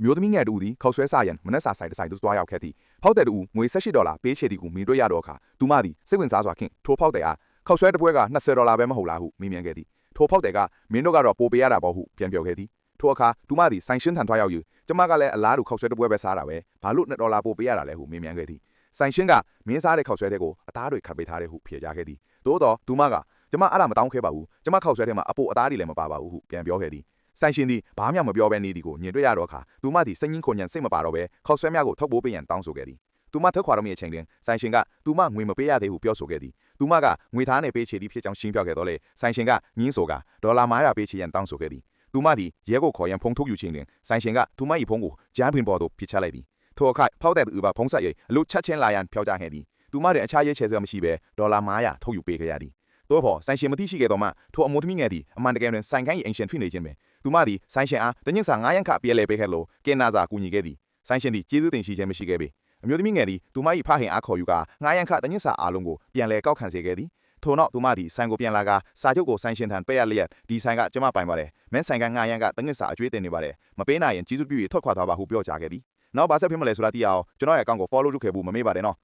မျိုးသမီးငယ်တူသည်ခောက်ဆွဲစားရန်မနက်စာဆိုင်တစ်ဆိုင်သို့တွားရောက်ခဲ့သည်ဖောက်တဲ့တူငွေ$18ပေးချေသည်ကိုမြင်တွေ့ရတော့အခါသူမသည်စိတ်ဝင်စားစွာဖြင့်ထိုဖောက်တဲ့အားခောက်ဆွဲတစ်ပွဲက$20ပဲမဟုတ်လားဟုမေးမြန်းခဲ့သည်ထိုဖောက်တဲ့ကမင်းတို့ကတော့ပိုပေးရတာပေါ့ဟုပြန်ပြောခဲ့သည်ထိုအခါသူမသည်ဆိုင်ရှင်းထံထွက်ရောက်ယူကျမကလည်းအလားတူခောက်ဆွဲတစ်ပွဲပဲစားတာပဲဘာလို့$2ပိုပေးရတာလဲဟုမေးမြန်းခဲ့သည်ဆိုင်ရှင်းကမင်းစားတဲ့ခောက်ဆွဲတဲ့ကိုအသားတွေခတ်ပေးထားတဲ့ဟုဖြေကြားခဲ့သည်သို့တော့သူမကကျမအဲ့ဒါမတောင်းခဲ့ပါဘူးကျမခောက်ဆွဲထဲမှာအပိုအသားတွေလည်းမပါပါဘူးဟုပြန်ပြောခဲ့သည်ဆိုင်ရှင်သည်ဘာမှမပြောဘဲနေသည်ကိုမြင်တွေ့ရတော့အခါသူမသည်စိတ်ငင်းခုန်ညံစိတ်မပါတော့ဘဲခောက်ဆွဲများကိုထုတ်ပိုးပေးရန်တောင်းဆိုခဲ့သည်သူမထွက်ခွာတော့မည့်အချိန်တွင်ဆိုင်ရှင်ကသူမငွေမပေးရသေးဟုပြောဆိုခဲ့သည်သူမကငွေသားနှင့်ပေးချေသည်ဖြစ်ကြောင်းရှင်းပြခဲ့တော့လေဆိုင်ရှင်ကညင်းဆိုက$900ပေးချေရန်တောင်းဆိုခဲ့သည်သူမသည်ရဲကိုခေါ်ရန်ဖုန်းထုတ်ယူခြင်းတွင်ဆိုင်ရှင်ကသူမ၏ဖုန်းကိုဂျမ်းပင်ပေါ်သို့ပစ်ချလိုက်သည်ထိုအခါဖောက်တဲ့သူကဖုန်းဆက်၍အလို့ချက်ချင်းလာရန်ပြောကြားခဲ့သည်သူမတွင်အခြားရဲချေစရာမရှိဘဲ$900ထုတ်ယူပေးခဲ့ရသည်သို့ဖော်ဆိုင်ရှင်မသိရှိခဲ့တော့မှထိုအမိုးသမီးငယ်သည်အမှန်တကယ်တွင်ဆိုင်ခိုင်း၏အိမ်ရှင်ဖြစ်နေခြင်းပဲသူမသည်ဆိုင်ရှင်အားတညစ်စာ900ခပြဲလဲပေးခဲ့လို့ကင်နာစာကူညီခဲ့သည်ဆိုင်ရှင်သည်ကျေးဇူးတင်ရှိခြင်းမရှိခဲ့ပေအမျိုးသမီးငယ်သည်သူမ၏ဖခင်အားခေါ်ယူကာ900ခတညစ်စာအားလုံးကိုပြန်လဲကောက်ခံစေခဲ့သည်ထို့နောက်သူမသည်ဆိုင်ကိုပြန်လာကာစာချုပ်ကိုဆိုင်ရှင်ထံပေးရလျက်ဒီဆိုင်ကကျမပိုင်ပါတယ်မင်းဆိုင်က900ကတညစ်စာအကျွေးတင်နေပါတယ်မပေးနိုင်ရင်ကျေးဇူးပြု၍ထွက်ခွာသွားပါဟုပြောကြားခဲ့သည်နောက်ဘာဆက်ဖြစ်မလဲဆိုတာသိအောင်ကျွန်တော်ရဲ့အကောင့်ကို follow လုပ်ခဲ့ဖို့မမေ့ပါနဲ့နော်